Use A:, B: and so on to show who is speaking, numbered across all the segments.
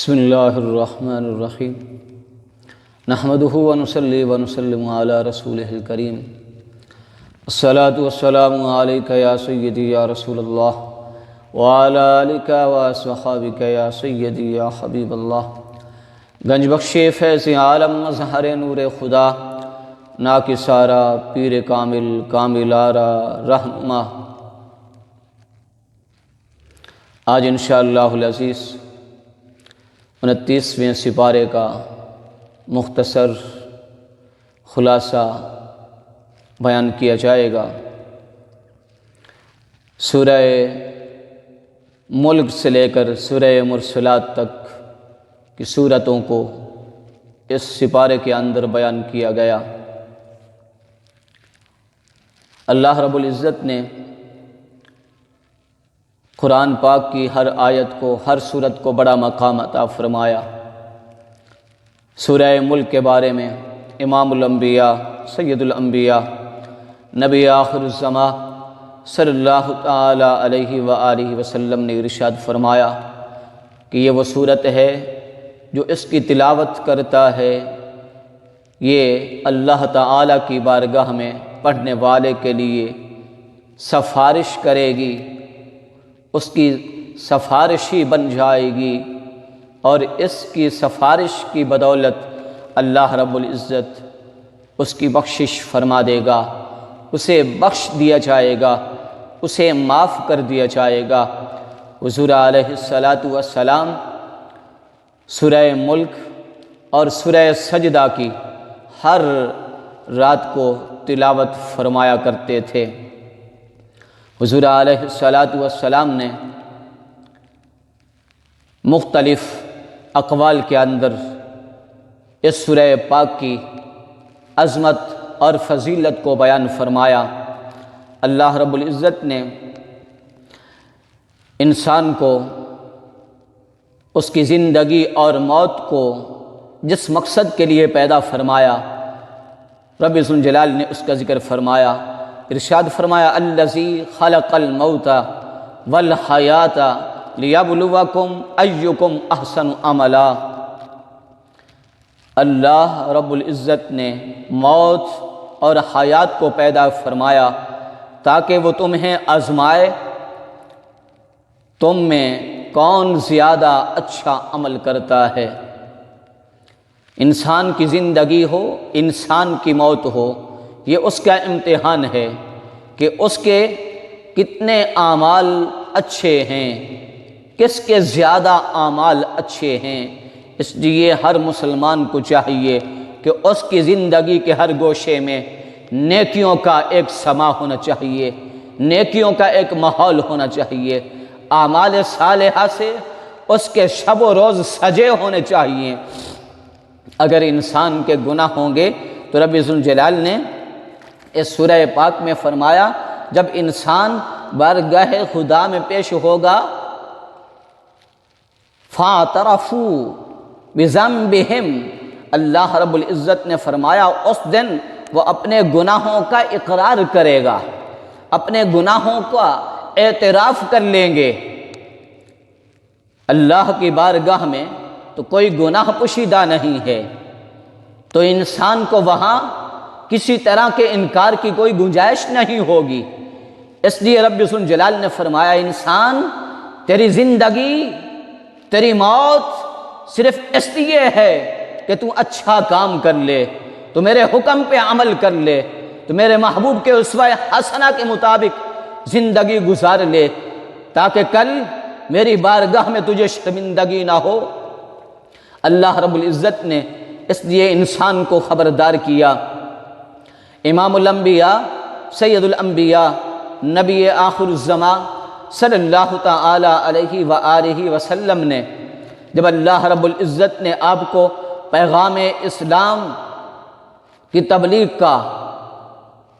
A: بسم اللہ الرحمن الرحیم نحمدہ ونصلی ونسلم علی رسولہ الکریم الصلاۃ والسلام علیک یا سیدی یا رسول اللہ وعلی آلک واصحابک یا سیدی یا حبیب اللہ۔ گنج بخش فیض عالم مظہر نور خدا ناکسارا پیر کامل کاملارا رہنما۔ آج انشاءاللہ العزیز 29ویں سپارے کا مختصر خلاصہ بیان کیا جائے گا۔ سورہ ملک سے لے کر سورہ مرسلات تک کی سورتوں کو اس سپارے کے اندر بیان کیا گیا۔ اللہ رب العزت نے قرآن پاک کی ہر آیت کو، ہر سورت کو بڑا مقام عطا فرمایا۔ سورہ ملک کے بارے میں امام الانبیاء سید الانبیاء نبی آخر الزماں صلی اللہ تعالی علیہ وآلہ وسلم نے ارشاد فرمایا کہ یہ وہ سورت ہے جو اس کی تلاوت کرتا ہے یہ اللہ تعالی کی بارگاہ میں پڑھنے والے کے لیے سفارش کرے گی، اس کی سفارشی بن جائے گی، اور اس کی سفارش کی بدولت اللہ رب العزت اس کی بخشش فرما دے گا، اسے بخش دیا جائے گا، اسے معاف کر دیا جائے گا۔ حضور علیہ السلام سورہ ملک اور سورہ سجدہ کی ہر رات کو تلاوت فرمایا کرتے تھے۔ حضور علیہ السلام نے مختلف اقوال کے اندر اس سورہ پاک کی عظمت اور فضیلت کو بیان فرمایا۔ اللہ رب العزت نے انسان کو اس کی زندگی اور موت کو جس مقصد کے لیے پیدا فرمایا، رب ذوالجلال نے اس کا ذکر فرمایا۔ ارشاد فرمایا الذی خلق الموت والحیات لیبلوکم ایکم احسن عملا۔ اللہ رب العزت نے موت اور حیات کو پیدا فرمایا تاکہ وہ تمہیں آزمائے تم میں کون زیادہ اچھا عمل کرتا ہے۔ انسان کی زندگی ہو، انسان کی موت ہو، یہ اس کا امتحان ہے کہ اس کے کتنے اعمال اچھے ہیں، کس کے زیادہ اعمال اچھے ہیں۔ اس لیے ہر مسلمان کو چاہیے کہ اس کی زندگی کے ہر گوشے میں نیکیوں کا ایک سما ہونا چاہیے، نیکیوں کا ایک ماحول ہونا چاہیے، اعمال صالحہ سے اس کے شب و روز سجے ہونے چاہیے۔ اگر انسان کے گناہ ہوں گے تو رب ذوالجلال نے اس سورہ پاک میں فرمایا جب انسان بارگاہ خدا میں پیش ہوگا فَاعْتَرَفُوا بِذَنبِهِمْ، اللہ رب العزت نے فرمایا اس دن وہ اپنے گناہوں کا اقرار کرے گا، اپنے گناہوں کا اعتراف کر لیں گے۔ اللہ کی بارگاہ میں تو کوئی گناہ پوشیدہ نہیں ہے، تو انسان کو وہاں کسی طرح کے انکار کی کوئی گنجائش نہیں ہوگی۔ اس لیے رب ذوالجلال نے فرمایا انسان تیری زندگی، تیری موت صرف اس لیے ہے کہ تو اچھا کام کر لے، تو میرے حکم پہ عمل کر لے، تو میرے محبوب کے اسوہ حسنہ کے مطابق زندگی گزار لے، تاکہ کل میری بارگاہ میں تجھے شرمندگی نہ ہو۔ اللہ رب العزت نے اس لیے انسان کو خبردار کیا۔ امام الانبیاء سید الانبیاء نبی آخر الزماں صلی اللہ تعالی علیہ وآلہ وسلم نے جب اللہ رب العزت نے آپ کو پیغام اسلام کی تبلیغ کا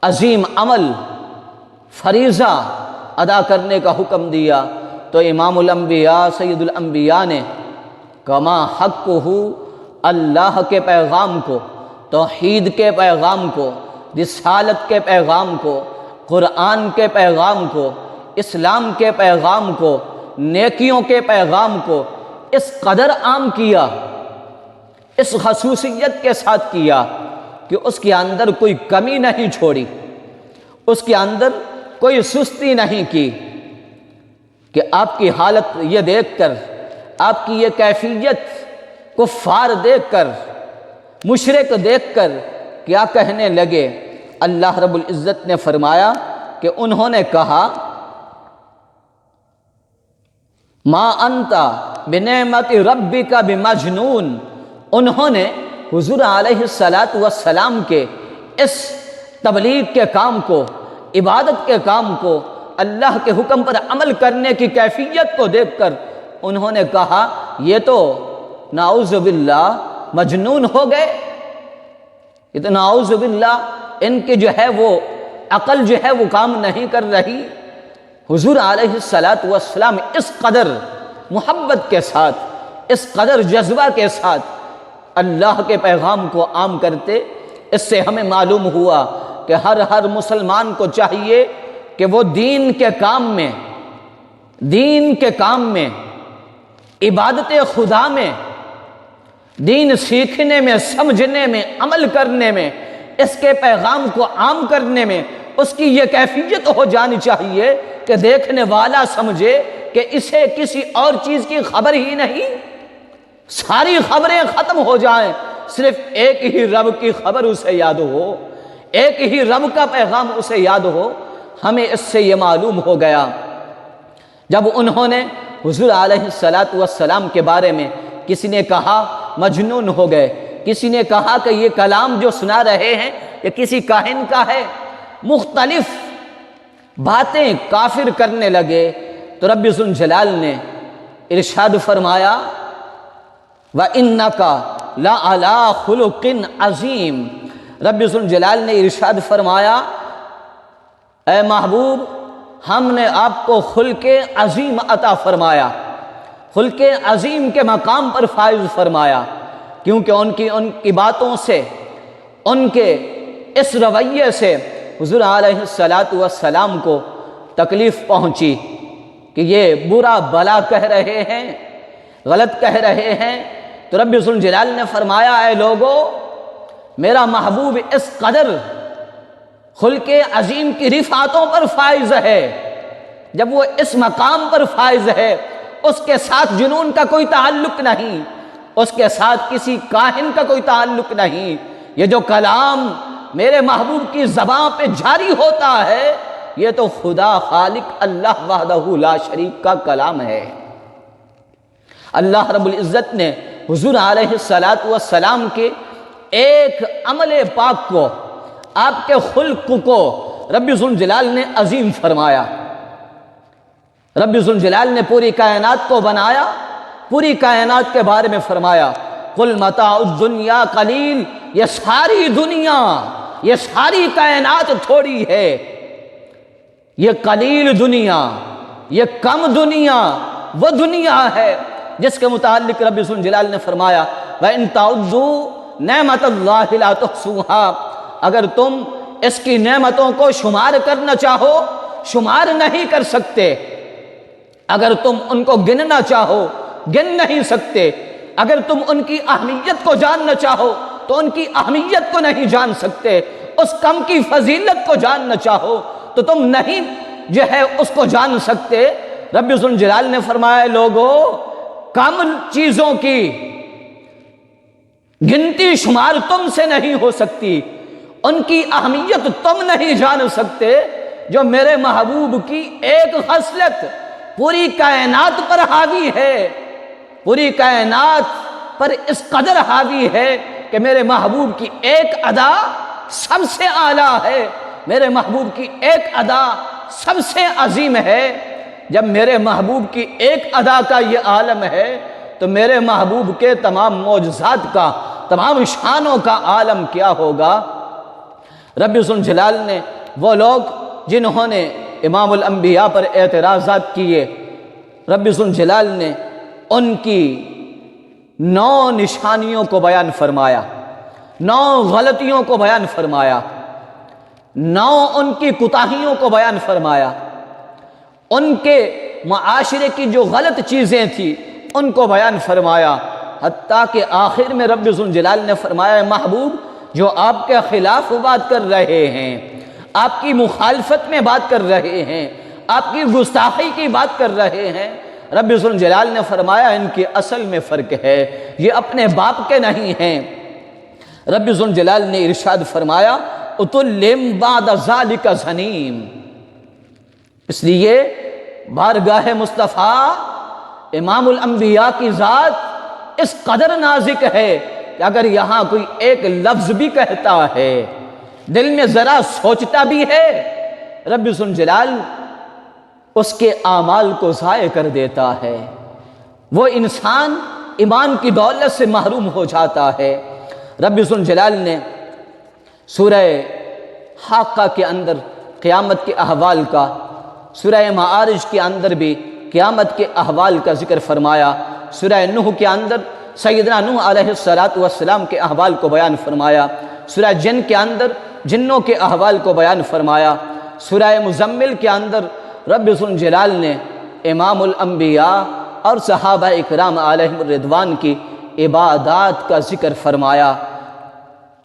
A: عظیم عمل فریضہ ادا کرنے کا حکم دیا تو امام الانبیاء سید الانبیاء نے کما حقہ اللہ کے پیغام کو، توحید کے پیغام کو، رسالت کے پیغام کو، قرآن کے پیغام کو، اسلام کے پیغام کو، نیکیوں کے پیغام کو اس قدر عام کیا، اس خصوصیت کے ساتھ کیا کہ اس کے اندر کوئی کمی نہیں چھوڑی، اس کے اندر کوئی سستی نہیں کی، کہ آپ کی حالت یہ دیکھ کر، آپ کی یہ کیفیت کفار دیکھ کر، مشرک دیکھ کر کیا کہنے لگے؟ اللہ رب العزت نے فرمایا کہ انہوں نے کہا ما انت بنعمت ربک بمجنون، انہوں نے حضور علیہ السلام کے اس تبلیغ کے کام کو، عبادت کے کام کو، اللہ کے حکم پر عمل کرنے کی کیفیت کو دیکھ کر انہوں نے کہا یہ تو نعوذ باللہ مجنون ہو گئے، یہ تو نعوذ باللہ ان کی جو ہے وہ عقل جو ہے وہ کام نہیں کر رہی۔ حضور علیہ السلام اس قدر محبت کے ساتھ، اس قدر جذبہ کے ساتھ اللہ کے پیغام کو عام کرتے۔ اس سے ہمیں معلوم ہوا کہ ہر مسلمان کو چاہیے کہ وہ دین کے کام میں، عبادت خدا میں، دین سیکھنے میں، سمجھنے میں، عمل کرنے میں، اس کے پیغام کو عام کرنے میں اس کی یہ کیفیت ہو جانی چاہیے کہ دیکھنے والا سمجھے کہ اسے کسی اور چیز کی خبر ہی نہیں، ساری خبریں ختم ہو جائیں، صرف ایک ہی رب کی خبر اسے یاد ہو، ایک ہی رب کا پیغام اسے یاد ہو۔ ہمیں اس سے یہ معلوم ہو گیا جب انہوں نے حضور علیہ السلام کے بارے میں، کسی نے کہا مجنون ہو گئے، کسی نے کہا کہ یہ کلام جو سنا رہے ہیں یہ کسی کاہن کا ہے، مختلف باتیں کافر کرنے لگے، تو رب ذوالجلال نے ارشاد فرمایا وَإِنَّكَ لَعَلَىٰ خُلُقٍ عَظِيمٍ، رب ذوالجلال نے ارشاد فرمایا اے محبوب ہم نے آپ کو خلق عظیم عطا فرمایا، خلق عظیم کے مقام پر فائز فرمایا، کیونکہ ان کی باتوں سے، ان کے اس رویے سے حضور علیہ السلام کو تکلیف پہنچی کہ یہ برا بلا کہہ رہے ہیں، غلط کہہ رہے ہیں۔ تو رب ذوالجلال نے فرمایا اے لوگو میرا محبوب اس قدر خلق عظیم کی رفعتوں پر فائز ہے، جب وہ اس مقام پر فائز ہے اس کے ساتھ جنون کا کوئی تعلق نہیں، اس کے ساتھ کسی کاہن کا کوئی تعلق نہیں، یہ جو کلام میرے محبوب کی زبان پہ جاری ہوتا ہے یہ تو خدا خالق اللہ وحدہ لا شریک کا کلام ہے۔ اللہ رب العزت نے حضور علیہ السلام کے ایک عمل پاک کو، آپ کے خلق کو رب ذوالجلال نے عظیم فرمایا۔ رب ذوالجلال نے پوری کائنات کو بنایا، پوری کائنات کے بارے میں فرمایا قل متاع الدنیا قلیل، یہ ساری دنیا، یہ ساری کائنات تھوڑی ہے، یہ قلیل دنیا، یہ کم دنیا وہ دنیا ہے جس کے متعلق رب ذوالجلال نے فرمایا وَإِن تَعُدُّوا نِعْمَتَ اللَّهِ لَا تُحْصُوهَا، اگر تم اس کی نعمتوں کو شمار کرنا چاہو شمار نہیں کر سکتے، اگر تم ان کو گننا چاہو گن نہیں سکتے، اگر تم ان کی اہمیت کو جاننا چاہو تو ان کی اہمیت کو نہیں جان سکتے، اس کم کی فضیلت کو جاننا چاہو تو تم نہیں جو ہے اس کو جان سکتے۔ رب ذوالجلال نے فرمایا لوگو کم چیزوں کی گنتی شمار تم سے نہیں ہو سکتی، ان کی اہمیت تم نہیں جان سکتے، جو میرے محبوب کی ایک خصلت پوری کائنات پر حاوی ہے، پوری کائنات پر اس قدر حاوی ہے کہ میرے محبوب کی ایک ادا سب سے اعلیٰ ہے، میرے محبوب کی ایک ادا سب سے عظیم ہے۔ جب میرے محبوب کی ایک ادا کا یہ عالم ہے تو میرے محبوب کے تمام معجزات کا، تمام شانوں کا عالم کیا ہوگا۔ رب ذوالجلال نے وہ لوگ جنہوں نے امام الانبیاء پر اعتراضات کیے، رب ذوالجلال نے ان کی 9 نشانیوں کو بیان فرمایا، 9 غلطیوں کو بیان فرمایا، 9 ان کی کوتاہیوں کو بیان فرمایا، ان کے معاشرے کی جو غلط چیزیں تھیں ان کو بیان فرمایا، حتیٰ کہ آخر میں رب ذوالجلال نے فرمایا محبوب جو آپ کے خلاف بات کر رہے ہیں، آپ کی مخالفت میں بات کر رہے ہیں، آپ کی گستاخی کی بات کر رہے ہیں، رب ذوالجلال نے فرمایا ان کی اصل میں فرق ہے، یہ اپنے باپ کے نہیں ہیں۔ رب ذوالجلال نے ارشاد فرمایا اتلم بعد ذالک زنیم، اس لیے بارگاہ مصطفیٰ امام الانبیاء کی ذات اس قدر نازک ہے کہ اگر یہاں کوئی ایک لفظ بھی کہتا ہے، دل میں ذرا سوچتا بھی ہے، رب ذوالجلال اس کے اعمال کو ضائع کر دیتا ہے، وہ انسان ایمان کی دولت سے محروم ہو جاتا ہے۔ رب ذوالجلال نے سورہ حاقہ کے اندر قیامت کے احوال کا، سورہ معارج کے اندر بھی قیامت کے احوال کا ذکر فرمایا، سورہ نوح کے اندر سیدنا نوح علیہ السلام کے احوال کو بیان فرمایا، سورہ جن کے اندر جنوں کے احوال کو بیان فرمایا، سورہ مزمل کے اندر رب ذوالجلال نے امام الانبیاء اور صحابہ اکرام علیہم الرضوان کی عبادات کا ذکر فرمایا۔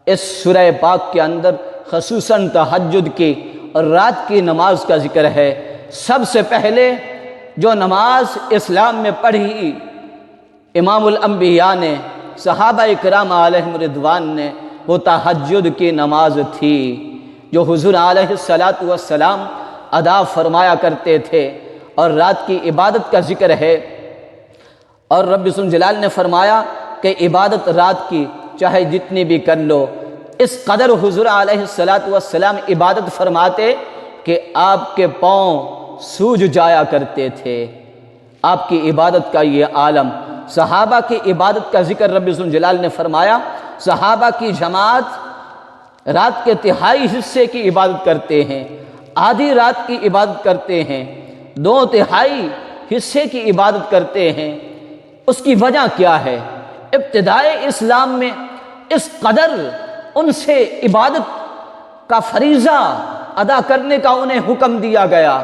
A: اس سورہ پاک کے اندر خصوصاً تہجد کی اور رات کی نماز کا ذکر ہے۔ سب سے پہلے جو نماز اسلام میں پڑھی امام الانبیاء نے، صحابہ اکرام علیہم الرضوان نے، وہ تہجد کی نماز تھی جو حضور علیہ السلام ادا فرمایا کرتے تھے، اور رات کی عبادت کا ذکر ہے۔ اور رب ذوالجلال نے فرمایا کہ عبادت رات کی چاہے جتنی بھی کر لو، اس قدر حضور علیہ السلام عبادت فرماتے کہ آپ کے پاؤں سوج جایا کرتے تھے۔ آپ کی عبادت کا یہ عالم، صحابہ کی عبادت کا ذکر رب ذوالجلال نے فرمایا، صحابہ کی جماعت رات کے تہائی حصے کی عبادت کرتے ہیں، آدھی رات کی عبادت کرتے ہیں، 2/3 حصے کی عبادت کرتے ہیں۔ اس کی وجہ کیا ہے؟ ابتدائے اسلام میں اس قدر ان سے عبادت کا فریضہ ادا کرنے کا انہیں حکم دیا گیا۔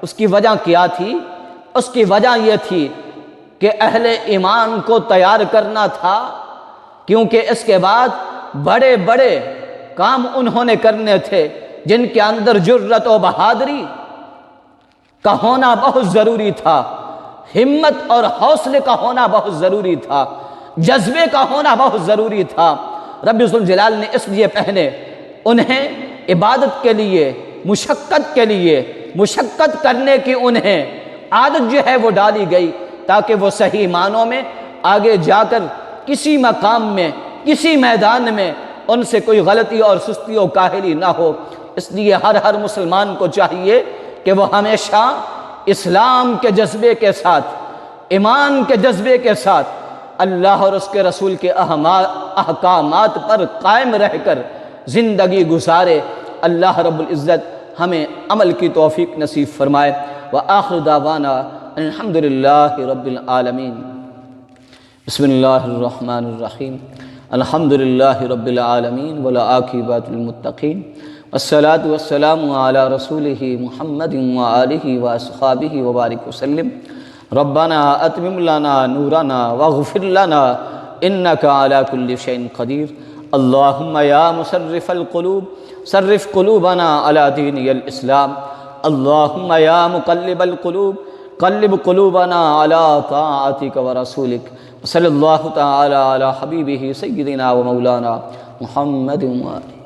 A: اس کی وجہ کیا تھی؟ اس کی وجہ یہ تھی کہ اہل ایمان کو تیار کرنا تھا، کیونکہ اس کے بعد بڑے بڑے کام انہوں نے کرنے تھے جن کے اندر جرت و بہادری کا ہونا بہت ضروری تھا، ہمت اور حوصلے کا ہونا بہت ضروری تھا، جذبے کا ہونا بہت ضروری تھا۔ رب ذوالجلال نے اس لیے پہلے انہیں عبادت کے لیے، مشقت کرنے کی انہیں عادت جو ہے وہ ڈالی گئی، تاکہ وہ صحیح معنوں میں آگے جا کر کسی مقام میں، کسی میدان میں ان سے کوئی غلطی اور سستی و کاہلی نہ ہو۔ اس لیے ہر مسلمان کو چاہیے کہ وہ ہمیشہ اسلام کے جذبے کے ساتھ، ایمان کے جذبے کے ساتھ، اللہ اور اس کے رسول کے احکامات پر قائم رہ کر زندگی گزارے۔ اللہ رب العزت ہمیں عمل کی توفیق نصیب فرمائے۔ وآخر دعوانا الحمد للہ رب العالمین۔ بسم اللہ الرحمن الرحیم۔ الحمد للہ رب العالمین والعاقبۃ للمتقین، والصلاة والسلام علی رسولہ محمد وآلہ واصحابہ وبارک وسلم۔ ربنا اتمم لنا نورنا واغفر لنا انک علی کل شیء قدیر۔ اللہم یا مصرف القلوب صرف قلوبنا علی دین الاسلام۔ اللہم یا مقلب القلوب قلب قلوبنا علی طاعتک ورسولک۔ صلی اللہ تعالی علی حبیبہ سیدنا و مولانا محمد وآلہ۔